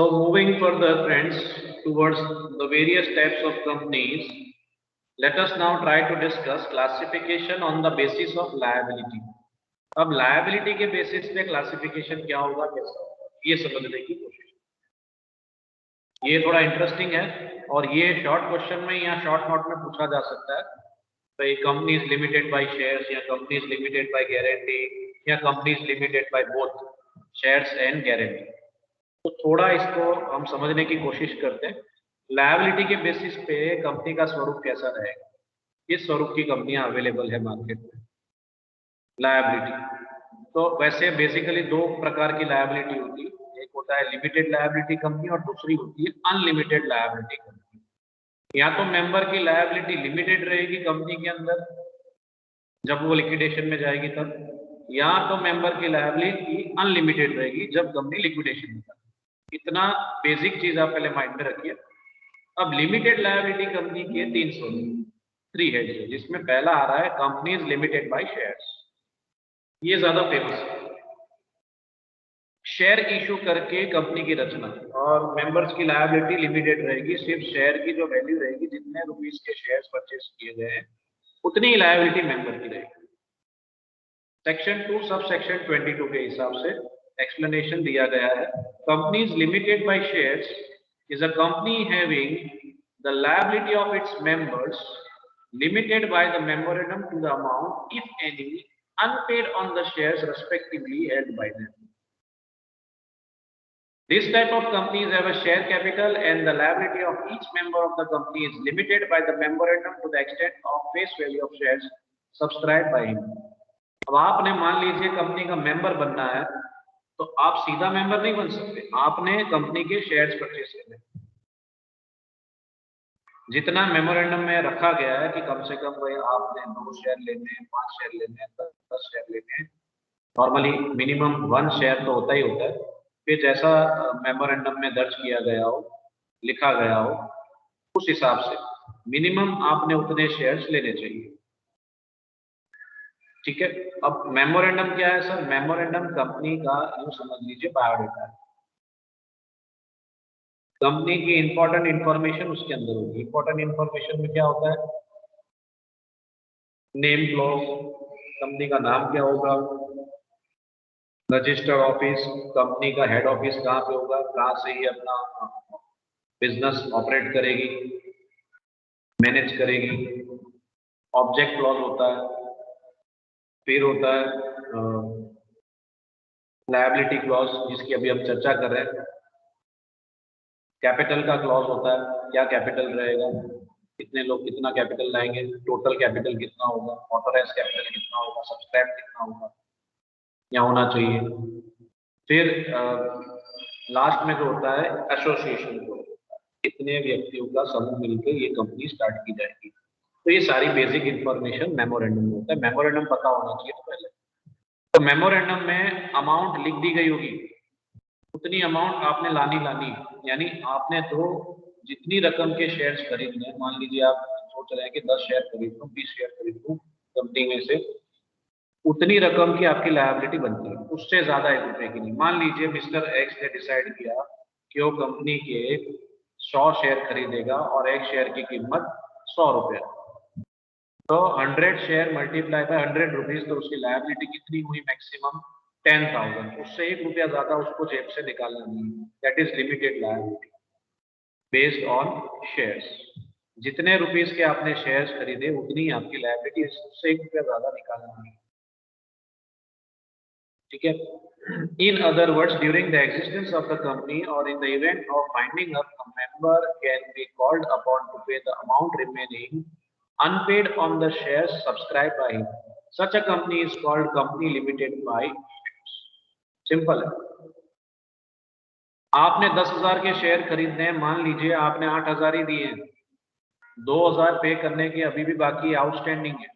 So moving further, friends, towards the various types of companies, let us now try to discuss classification on the basis of liability. अब liability के basis पे classification क्या होगा, कैसा होगा, ये समझने की कोशिश। ये थोड़ा इंटरेस्टिंग है और ये शॉर्ट क्वेश्चन में या शॉर्ट नोट में पूछा जा सकता है। भाई company is limited by shares या company is limited by guarantee या company is limited by both shares and guarantee. तो थोड़ा इसको हम समझने की कोशिश करते हैं। लायबिलिटी के बेसिस पे कंपनी का स्वरूप कैसा रहेगा, किस स्वरूप की कंपनियां अवेलेबल है मार्केट में। लायबिलिटी तो वैसे बेसिकली दो प्रकार की लायबिलिटी होती है, एक होता है लिमिटेड लायबिलिटी कंपनी और दूसरी होती है अनलिमिटेड लायबिलिटी कंपनी। या तो मेंबर की लायबिलिटी लिमिटेड रहेगी कंपनी के अंदर जब वो लिक्विडेशन में जाएगी तब, या तो मेंबर की लायबिलिटी अनलिमिटेड रहेगी जब कंपनी लिक्विडेशन में जाएगी। इतना बेसिक चीज आप पहले माइंड में रखिए। अब लिमिटेड लायबिलिटी कंपनी के 3 हेड्स है, जिसमें पहला आ रहा है कंपनीज लिमिटेड बाय शेयर्स। ये ज्यादा फेमस है। शेयर इशू करके कंपनी की रचना और मेंबर्स की लायबिलिटी लिमिटेड रहेगी, सिर्फ शेयर की जो वैल्यू रहेगी, जितने रुपीस के शेयर्स परचेस किए गए हैं उतनी ही लायबिलिटी मेंबर की रहेगी। सेक्शन 2 सब सेक्शन 22 के हिसाब से एक्सप्लेनेशन दिया गया है। Companies limited by shares is a company having the liability of its members limited by the memorandum to the amount, if any, unpaid on the shares respectively held by them. This type of companies have a share capital and the liability of each member of the company is limited by the memorandum to the extent of face value of shares subscribed by him. अब आपने मान लीजिए company का member बनना है तो आप सीधा मेंबर नहीं बन सकते, आपने कंपनी के शेयर्स परचेस करने। जितना मेमोरेंडम में रखा गया है कि कम से कम भाई आपने 2 शेयर लेने हैं, 5 शेयर लेने हैं, 10 शेयर लेने हैं, नॉर्मली मिनिमम 1 शेयर तो होता ही होता है। फिर जैसा मेमोरेंडम में दर्ज किया गया हो, लिखा गया हो, उस हिसाब से मिनिमम आपने उतने शेयर्स लेने चाहिए। ठीक है। अब मेमोरेंडम क्या है सर? मेमोरेंडम कंपनी का यूं समझ लीजिए बायोडाटा है। कंपनी की इंपॉर्टेंट इंफॉर्मेशन उसके अंदर होगी। इंपॉर्टेंट इंफॉर्मेशन में क्या होता है? नेम क्लॉज, कंपनी का नाम क्या होगा, रजिस्टर्ड ऑफिस, कंपनी का हेड ऑफिस कहाँ पे होगा, कहाँ से ही अपना बिजनेस ऑपरेट करेगी, मैनेज करेगी। ऑब्जेक्ट क्लॉज होता है। फिर होता है लायबिलिटी क्लॉज, जिसकी अभी हम चर्चा कर रहे हैं। कैपिटल का क्लॉज होता है, क्या कैपिटल रहेगा, कितने लोग कितना कैपिटल लाएंगे, टोटल कैपिटल कितना होगा, ऑथराइज कैपिटल कितना होगा, सब्सक्राइब कितना होगा या होना चाहिए। फिर लास्ट में जो होता है एसोसिएशन को, कितने व्यक्तियों का समूह मिलकर ये कंपनी स्टार्ट की जाएगी। तो ये सारी बेसिक इंफॉर्मेशन मेमोरेंडम में होता है। मेमोरेंडम पता होना चाहिए तो पहले। तो मेमोरेंडम में अमाउंट लिख दी गई होगी, उतनी अमाउंट आपने लानी, यानी आपने तो जितनी रकम के शेयर्स खरीदने, मान लीजिए आप सोच रहे हैं कि 10 शेयर खरीद लूं, 20 शेयर खरीद लूं कंपनी में से, उतनी रकम की आपकी लायबिलिटी बनती है, उससे ज्यादा 1 रुपए की नहीं। मान लीजिए मिस्टर एक्स ने डिसाइड किया कि वो कंपनी के 100 शेयर खरीदेगा और एक शेयर की कीमत 100 रुपए, तो 100 शेयर मल्टीप्लाई बाय 100 रुपीज, तो उसकी लायबिलिटी कितनी हुई? मैक्सिमम 10,000। उससे 1 रुपया ज्यादा उसको जेब से निकालना नहीं। That is limited liability based on shares. जितने रुपीस के आपने शेयर्स खरीदे उतनी आपकी लायबिलिटी, उससे 1 रुपया ज्यादा निकालना नहीं। ठीक है। In other words, during the existence of the company or in the event of winding up, a member can be called upon to pay the amount remaining unpaid on the shares subscribed by him. Such a company is called company limited by shares. Simple है। आपने 10,000 के share खरीदने हैं, मान लीजिए आपने 8,000 ही दिए हैं, 2,000 पे करने के अभी भी बाकी आउटस्टैंडिंग है,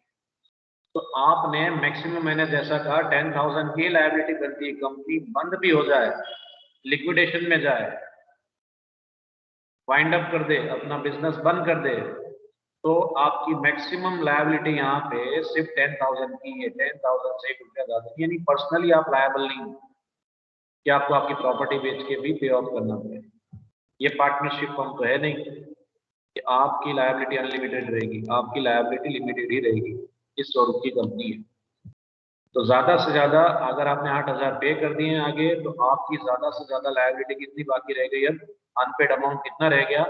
तो आपने मैक्सिमम, मैंने जैसा कहा 10,000 की लायबिलिटी बनती है। कंपनी बंद भी हो जाए, लिक्विडेशन में जाए, वाइंड अप कर दे, अपना बिजनेस बंद कर दे, तो आपकी मैक्सिमम लायबिलिटी यहाँ पे सिर्फ 10,000 की है। 10,000 से 1 रुपया ज्यादा, यानी पर्सनली आप लायबल नहीं हो कि आपको आपकी प्रॉपर्टी बेच के भी पे ऑफ करना पड़े। ये पार्टनरशिप फर्म तो है नहीं कि आपकी लायबिलिटी अनलिमिटेड रहेगी, आपकी लायबिलिटी लिमिटेड ही रहेगी। इस स्वरूप की कंपनी है। तो ज्यादा से ज्यादा अगर आपने 8,000 पे कर दिए हैं आगे, तो आपकी ज्यादा से ज्यादा लायबिलिटी कितनी बाकी रह गई? अब अनपेड अमाउंट कितना रह गया?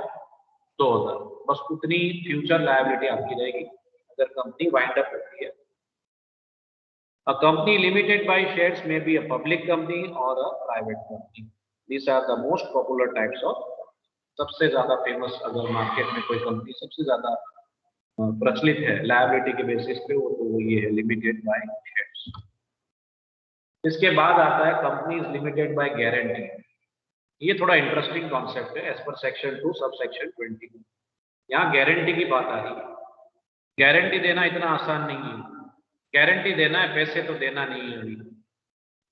2,000। बस उतनी फ्यूचर लायबिलिटी आपकी रहेगी अगर कंपनी वाइंड अप होती है। A company limited by shares may be a public company or a private company. These are the most popular types of, सबसे ज्यादा फेमस अगर मार्केट में कोई कंपनी सबसे ज्यादा प्रचलित है लायबिलिटी के बेसिस पे, वो तो ये है लिमिटेड बाय शेयर्स। इसके बाद आता है कंपनीज लिमिटेड बाय गारंटी। ये थोड़ा इंटरेस्टिंग कॉन्सेप्ट है as per section 2 sub section 20। यहाँ गारंटी की बात आ रही है। गारंटी देना इतना आसान नहीं है। गारंटी देना है, पैसे तो देना नहीं है अभी।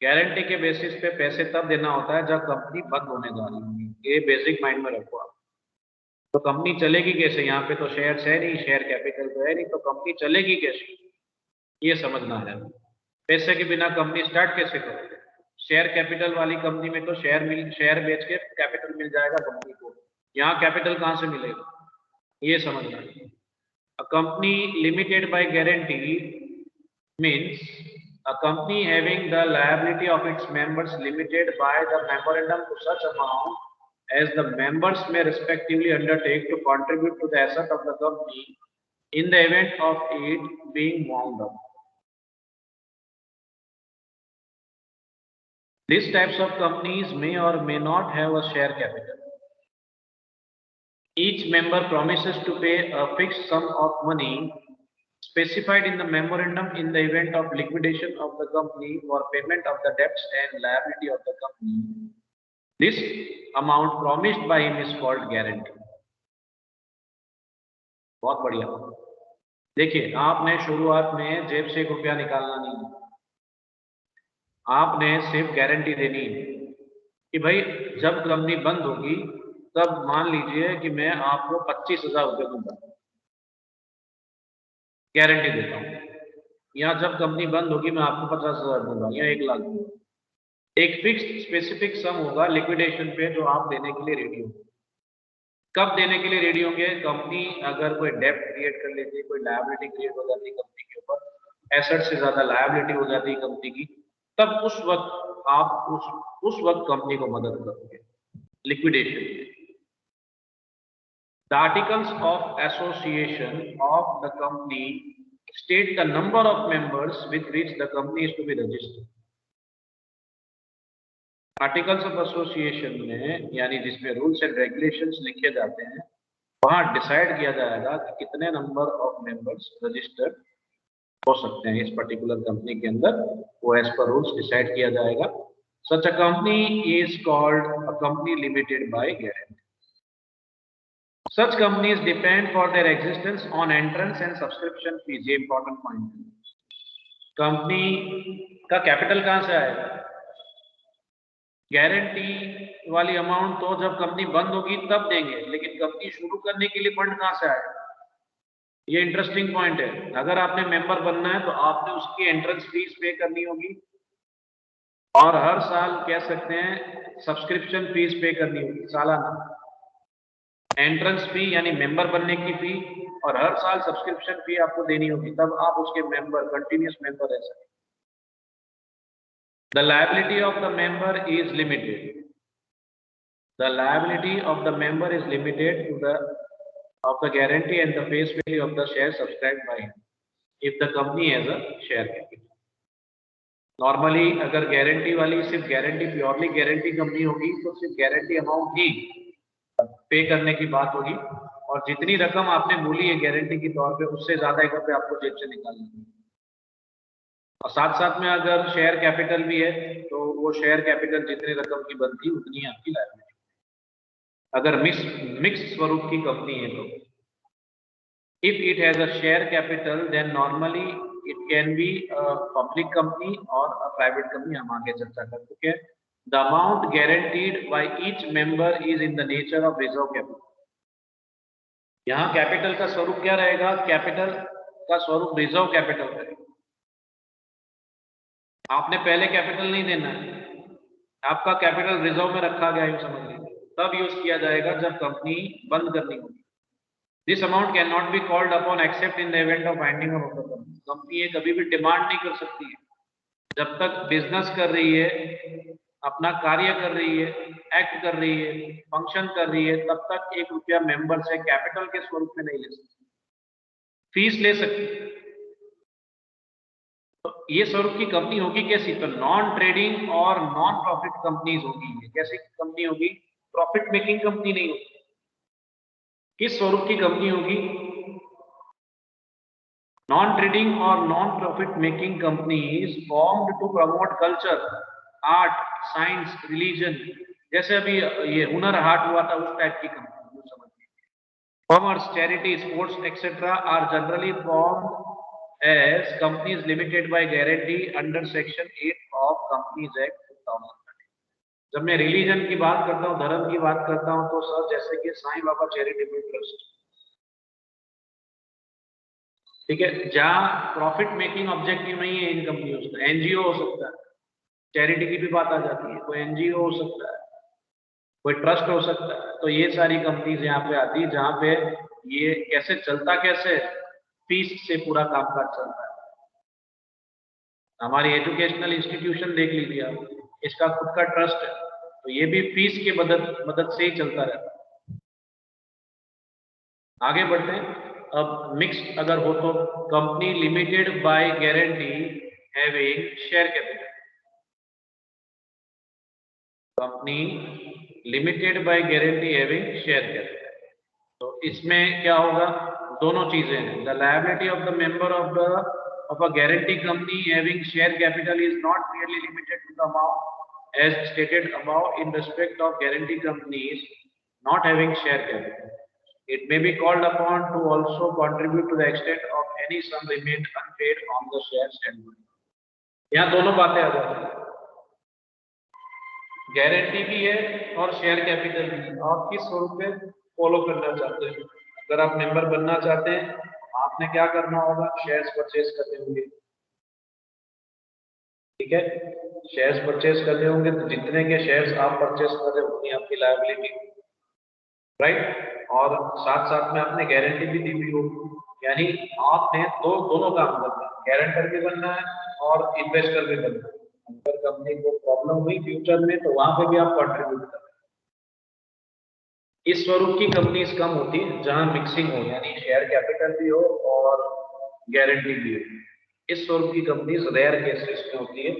गारंटी के बेसिस पे पैसे तब देना होता है जब कंपनी बंद होने जा रही है। ये बेसिक माइंड में रखो आप। तो कंपनी चलेगी कैसे? यहाँ पे तो शेयर्स है नहीं, शेयर कैपिटल तो है नहीं, तो कंपनी चलेगी कैसे? ये समझना है। पैसे के बिना कंपनी स्टार्ट कैसे करोगे? शेयर कैपिटल वाली कंपनी में तो शेयर बेच के कैपिटल मिल जाएगा कंपनी को। यहाँ कैपिटल कहाँ से मिलेगा? ये समझना है। A company limited by guarantee means a company having the liability of its members limited by the memorandum to such amount as the members may respectively undertake to contribute to the asset of the company in the event of it being wound up. These types of companies may or may not have a share capital. Each member promises to pay a fixed sum of money specified in the memorandum in the event of liquidation of the company for payment of the debts and liability of the company. This amount promised by him is called guarantee. बहुत बढ़िया। देखिए, आपने शुरुआत में जेब से 1 रुपया निकालना नहीं, आपने सिर्फ गारंटी देनी है कि भाई जब कंपनी बंद होगी तब मान लीजिए कि मैं आपको 25,000 रुपये दूंगा, गारंटी देता हूँ। यहाँ जब कंपनी बंद होगी मैं आपको 50,000 दूंगा या 1 लाख दूंगा। एक फिक्स्ड स्पेसिफिक सम होगा लिक्विडेशन पे जो आप देने के लिए रेडी हो। कब देने के लिए रेडी होंगे? कंपनी अगर कोई डेब्ट क्रिएट कर लेती है, कोई लायबिलिटी क्रिएट हो जाती है कंपनी के ऊपर, एसेट से ज्यादा लायबिलिटी हो जाती है कंपनी की, तब उस वक्त आप उस वक्त कंपनी को मदद करोगे liquidation. The articles of association of the company state the number of members with which the company is to be registered. Articles of association में यानी जिसमें रूल्स एंड रेगुलेशंस लिखे जाते हैं, वहां डिसाइड किया जाएगा कि कितने नंबर ऑफ मेंबर्स रजिस्टर्ड हो सकते हैं इस पर्टिकुलर कंपनी के अंदर। वो एज पर रूल्स डिसाइड किया जाएगा। Such a company is called a company limited by guarantee. Such companies depend for their existence on entrance and subscription fees. ये important point है। कंपनी का कैपिटल कहाँ से आएगा? गारंटी वाली अमाउंट तो जब कंपनी बंद होगी तब देंगे, लेकिन कंपनी शुरू करने के लिए फंड कहाँ से आएगा? ये इंटरेस्टिंग पॉइंट है। अगर आपने मेंबर बनना है तो आपने उसकी एंट्रेंस फीस पे करनी होगी और हर साल कह सकते हैं सब्सक्रिप्शन फीस पे करनी होगी सालाना। एंट्रेंस फी यानी मेंबर बनने की फी और हर साल सब्सक्रिप्शन फी आपको देनी होगी, तब आप उसके मेंबर कंटिन्यूस मेंबर रह सकते। The liability of the member is limited. The liability of the member is limited to the guarantee and the face value of the share subscribed by him if the company has a share capital. Normally अगर guarantee वाली सिर्फ guarantee purely guarantee company होगी तो सिर्फ guarantee amount ही पे करने की बात होगी और जितनी रकम आपने बोली है गारंटी के तौर पे उससे ज्यादा 1 रुपये आपको जेब से निकालना है। और साथ साथ में अगर शेयर कैपिटल भी है तो वो शेयर कैपिटल जितनी रकम की बनती है उतनी आपकी लायबिलिटी। अगर मिक्स स्वरूप की कंपनी है तो if it has a share capital then normally it can be public company और प्राइवेट कंपनी। हम आगे चर्चा कर चुके हैं। The amount guaranteed by each member is in the nature of reserve capital. यहाँ कैपिटल का स्वरूप क्या रहेगा? कैपिटल का स्वरूप रिजर्व कैपिटल रहेगा। आपने पहले कैपिटल नहीं देना है, आपका कैपिटल रिजर्व में रखा गया है, समझ लीजिए। तब यूज किया जाएगा जब कंपनी बंद करनी होगी। This amount can not be called upon accept in the event of winding of the company. Company ये कभी भी डिमांड नहीं कर सकती है, जब तक बिजनेस कर रही है, अपना कार्य कर रही है, एक्ट कर रही है, फंक्शन कर रही है, तब तक 1 रुपया मेंबर से कैपिटल के स्वरूप में नहीं ले सकती। फीस ले सकती है। तो ये स्वरूप की कंपनी होगी कैसी? तो नॉन ट्रेडिंग और नॉन प्रॉफिट कंपनीज होगी। कैसी कंपनी होगी? प्रॉफिट मेकिंग कंपनी नहीं होगी। किस स्वरूप की कंपनी होगी? नॉन ट्रेडिंग और non profit making companies formed to promote culture, art, science, religion. जैसे अभी ये हुनर हाट हुआ था, उस टाइप की company. Commerce, charity, sports etcetera are generally formed as companies limited by guarantee under section 8 of Companies Act 2013। जब मैं रिलीजन की बात करता हूँ, धर्म की बात करता हूँ, तो सर जैसे कि साईं बाबा चैरिटेबल ट्रस्ट, ठीक है, जहाँ प्रॉफिट मेकिंग ऑब्जेक्टिव नहीं है इन कंपनियों का। एनजीओ हो सकता है, चैरिटी की भी बात आ जाती है, कोई एनजीओ हो सकता है, कोई ट्रस्ट हो सकता है। तो ये सारी कंपनीज यहाँ पे आती है, जहाँ पे ये कैसे चलता, कैसे फीस से पूरा कामकाज चलता है। हमारी एजुकेशनल इंस्टीट्यूशन देख लीजिए आप, इसका खुद का ट्रस्ट है, तो ये भी फीस के मदद से ही चलता रहता है। आगे बढ़ते हैं। अब मिक्स अगर हो तो company limited by guarantee having share capital. Company limited by guarantee having share capital, तो इसमें क्या होगा? दोनों चीजें हैं। The liability of the member of a guarantee company having share capital is not merely limited to the amount as stated above in respect of guarantee companies not having share capital. It may be called upon to also contribute to the extent of any sum remained unpaid on the share standpoint. यहाँ दोनों बातें आ जाती हैं, guarantee भी है और share capital भी है। आप किस स्वरूप में फॉलो करना चाहते हैं? अगर आप मेंबर बनना चाहते हैं, आपने क्या करना होगा? शेयर्स परचेज करने होंगे, ठीक है, शेयर्स परचेज करने होंगे। तो जितने के शेयर्स आप परचेज कर रहे हो उतनी आपकी लायबिलिटी, राइट। और साथ साथ में आपने गारंटी भी दी हुई होगी, यानी आपने दोनों काम करना है, गारंटर भी बनना है और इन्वेस्टर भी बनना है। अगर कंपनी को प्रॉब्लम हुई फ्यूचर में, तो वहां पे भी आप कंट्रीब्यूट कर। इस स्वरूप की कंपनीज कम होती है जहां मिक्सिंग हो, यानी शेयर कैपिटल भी हो और गारंटी भी हो। इस स्वरूप की कंपनीज रेयर केसेस में होती है।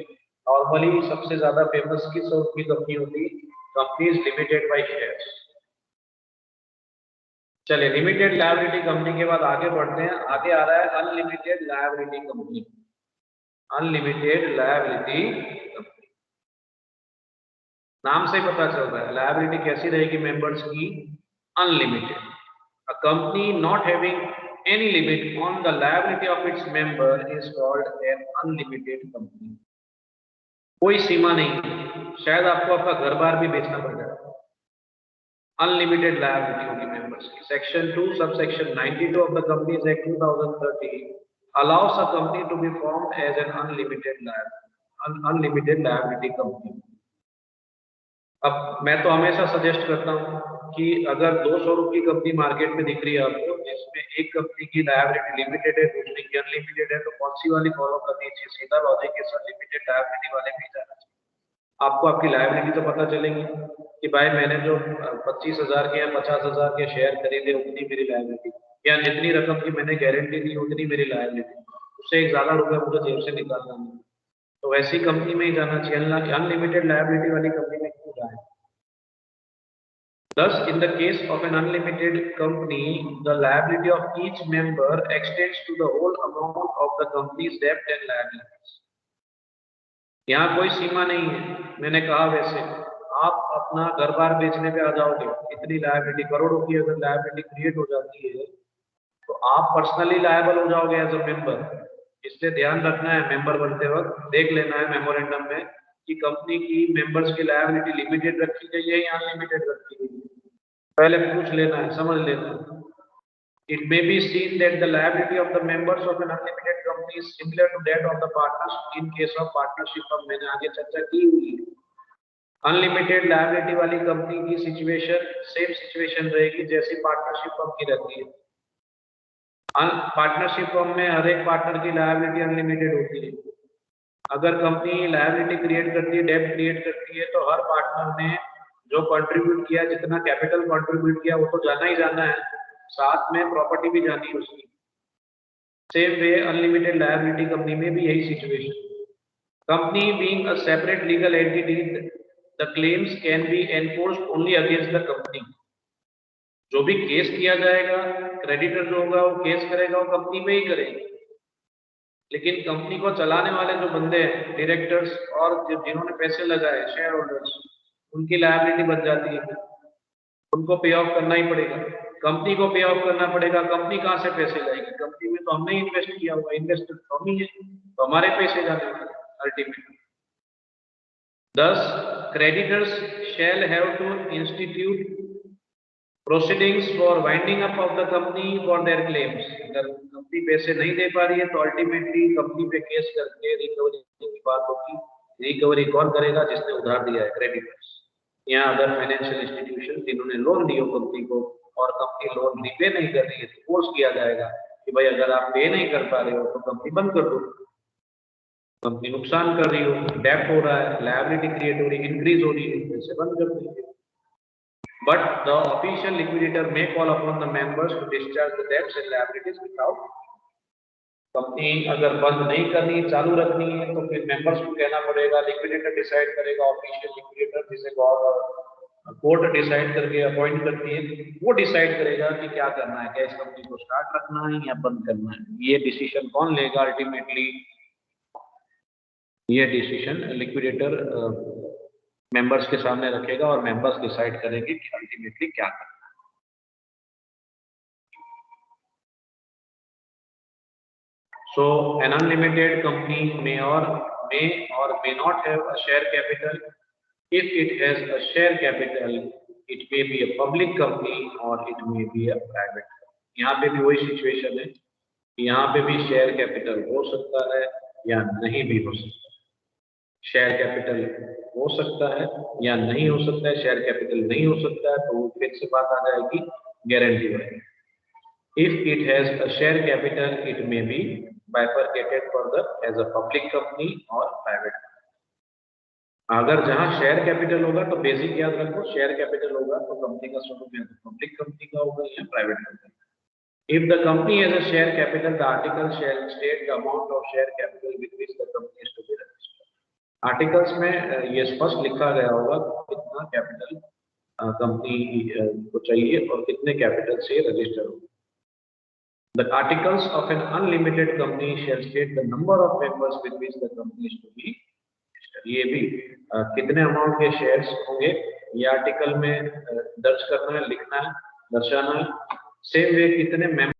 नॉर्मली सबसे ज्यादा फेमस किस स्वरूप की कंपनी होती है? Companies limited by shares. चलिए, लिमिटेड लायबिलिटी कंपनी के बाद आगे बढ़ते हैं। आगे आ रहा है unlimited liability company. Unlimited liability company, नाम से ही पता चल रहा है लायबिलिटी कैसी रहेगी मेंबर्स की? Unlimited. A company not having any limit on the liability of its member is called an unlimited company. कोई सीमा नहीं, शायद आपको आपका घर बार भी बेचना पड़ जाए। अनलिमिटेड लायबिलिटी होगी मेंबर्स की। Section 2 subsection 92 of the companies act 2013 allows a company to be formed as an unlimited liability company. अब मैं तो हमेशा सजेस्ट करता हूँ कि अगर 200 रुपये की कंपनी मार्केट में दिख रही है आपको, जिसमें एक कंपनी की लायबिलिटी लिमिटेड है, दूसरी की अनलिमिटेड है, तो कौन सी वाली फॉलो करनी चाहिए? सीधा लॉजिक के साथ लिमिटेड लायबिलिटी वाले में जाना चाहिए। आपको आपकी लायबिलिटी तो पता चलेगी कि भाई मैंने जो 25,000 के या 50,000 के शेयर खरीदे उतनी मेरी लायबिलिटी, या जितनी रकम की मैंने गारंटी दी उतनी मेरी लायबिलिटी, उससे 1 ज्यादा रुपया मुझे जेब से निकालना नहीं। तो वैसी कंपनी में ही जाना चाहिए, अनलिमिटेड लायबिलिटी वाली कंपनी में क्यों जाए? Thus, in the case of an unlimited company, the liability of each member extends to the whole amount of the company's debt and liabilities. यहाँ कोई सीमा नहीं है। मैंने कहा वैसे आप अपना घर बार बेचने पे आ जाओगे, इतनी लायबिलिटी, करोड़ों की अगर लायबिलिटी क्रिएट हो जाती है, तो आप पर्सनली लायबल हो जाओगे एज अ मेंबर। इसलिए ध्यान रखना है, मेंबर बनते वक्त देख लेना है मेमोरेंडम में कि कंपनी की मेंबर्स की लायबिलिटी लिमिटेड रखी गई है या अनलिमिटेड रखी गई है। पहले पूछ लेना है, समझ लेना है। It may be seen that the liability of the members of an unlimited company is similar to that of the partners in case of partnership। अब मैंने आगे चर्चा की हुई है, अनलिमिटेड लायबिलिटी वाली कंपनी की सिचुएशन सेम सिचुएशन रहेगी जैसी पार्टनरशिप फर्म की रहती है। पार्टनरशिप फर्म में हर एक पार्टनर की लायबिलिटी अनलिमिटेड होती है। अगर कंपनी लायबिलिटी क्रिएट करती है, डेब्ट क्रिएट करती है, तो हर पार्टनर ने जो कंट्रीब्यूट किया, जितना कैपिटल कंट्रीब्यूट किया, वो तो जाना ही जाना है, साथ में प्रॉपर्टी भी जानी है उसकी। Same way unlimited liability company में भी यही situation. Company being a separate legal entity, the claims can be enforced only against the company. जो भी केस किया जाएगा, क्रेडिटर जो होगा वो केस करेगा, वो कंपनी पे ही करेगा। लेकिन कंपनी को चलाने वाले जो बंदे हैं, डायरेक्टर्स और जिन्होंने पैसे लगाए, शेयर होल्डर्स, उनकी लायबिलिटी बन जाती है। उनको पे ऑफ करना ही पड़ेगा, कंपनी को पे ऑफ करना पड़ेगा। कंपनी कहाँ से पैसे लाएगी? कंपनी में तो हमने इन्वेस्ट किया हुआ, इन्वेस्टर तो हम ही है, तो हमारे पैसे जाने वाले ultimately. Thus, creditors shall have to institute proceedings for winding up of the company for their claims. अगर कंपनी पैसे नहीं दे पा रही है तो अल्टीमेटली कंपनी पे केस करके रिकवरी की बात होगी। रिकवरी कौन करेगा? जिसने उधार दिया है, क्रेडिटर्स। यहाँ अगर फाइनेंशियल इंस्टीट्यूशन जिन्होंने लोन दिया कंपनी को और कंपनी लोन रीपे नहीं कर रही है, तो फोर्स किया जाएगा कि भाई अगर आप पे नहीं कर पा रहे हो तो कंपनी बंद कर दो। कंपनी नुकसान कर रही हो, डेब्ट हो रहा है, लायबिलिटी क्रिएट हो रही है, इंक्रीज हो रही है, पैसे बंद कर दीजिए। But the official liquidator may call upon the members to discharge the debts and liabilities without। Company अगर बंद नहीं करनी, चालू रखनी है, तो फिर मेंबर्स को कहना पड़ेगा, लिक्विडेटर डिसाइड करेगा, ऑफिशियल लिक्विडेटर जिसे कोर्ट डिसाइड करके अपॉइंट करती है, वो डिसाइड करेगा कि क्या करना है, क्या इस कंपनी को स्टार्ट रखना है या बंद करना है। ये डिसीजन कौन लेगा? अल्टीमेटली ये डिसीजन लिक्विडेटर मेंबर्स के सामने रखेगा और मेंबर्स डिसाइड करेंगे कि अल्टीमेटली क्या करना है। So an unlimited company may or may not have a share capital. If it has a share capital, it may be a public company or it may be a private company। यहाँ पे भी वही situation है, यहाँ पे भी share capital हो सकता है या नहीं भी हो सकता है। शेयर कैपिटल हो सकता है या नहीं हो सकता है, शेयर कैपिटल नहीं हो सकता है, तो फिर से बात आ जाएगी गारंटी वाली। If it has a share capital, it may be bifurcated further as a public company or private company। अगर जहां शेयर कैपिटल होगा तो बेसिक याद रखो, शेयर कैपिटल होगा तो कंपनी का स्वरूप या तो पब्लिक कंपनी का होगा या private company. If the company has a share capital, the article shall state the amount of share capital with which the company is to be registered। Articles में ये स्पष्ट लिखा गया होगा कितना कैपिटल कंपनी को चाहिए और कितने कैपिटल से रजिस्टर होगा। The articles of an unlimited company shall state the number of members with which the company is to be registered। ये भी कितने अमाउंट के शेयर्स होंगे ये आर्टिकल में दर्ज करना है, लिखना है, दर्शाना है। सेम वे कितने